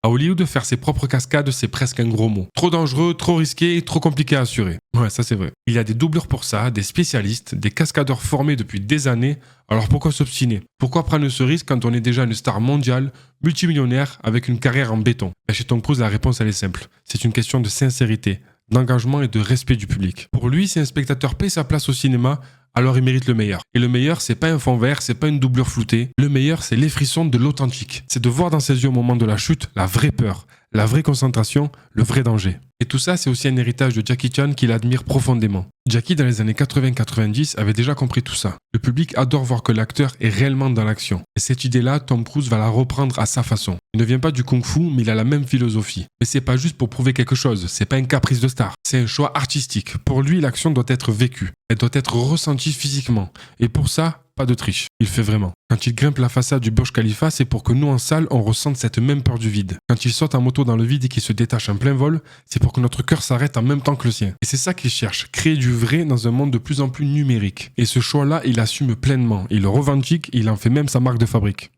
À Hollywood, faire ses propres cascades, c'est presque un gros mot. Trop dangereux, trop risqué et trop compliqué à assurer. Ouais, ça c'est vrai. Il y a des doubleurs pour ça, des spécialistes, des cascadeurs formés depuis des années. Alors pourquoi s'obstiner? Pourquoi prendre ce risque quand on est déjà une star mondiale, multimillionnaire, avec une carrière en béton? Chez Tom Cruise, la réponse elle est simple. C'est une question de sincérité, d'engagement et de respect du public. Pour lui, si un spectateur paie sa place au cinéma, alors il mérite le meilleur. Et le meilleur, c'est pas un fond vert, c'est pas une doublure floutée. Le meilleur, c'est les frissons de l'authentique. C'est de voir dans ses yeux au moment de la chute la vraie peur, la vraie concentration, le vrai danger. Et tout ça, c'est aussi un héritage de Jackie Chan qu'il admire profondément. Jackie, dans les années 80-90, avait déjà compris tout ça. Le public adore voir que l'acteur est réellement dans l'action. Et cette idée-là, Tom Cruise va la reprendre à sa façon. Il ne vient pas du kung-fu, mais il a la même philosophie. Mais c'est pas juste pour prouver quelque chose, c'est pas un caprice de star. C'est un choix artistique. Pour lui, l'action doit être vécue. Elle doit être ressentie physiquement. Et pour ça, pas de triche. Il fait vraiment. Quand il grimpe la façade du Burj Khalifa, c'est pour que nous en salle, on ressente cette même peur du vide. Quand il saute en moto dans le vide et qu'il se détache en plein vol, c'est pour que notre cœur s'arrête en même temps que le sien. Et c'est ça qu'il cherche, créer du vrai dans un monde de plus en plus numérique. Et ce choix-là, il assume pleinement. Il le revendique et il en fait même sa marque de fabrique.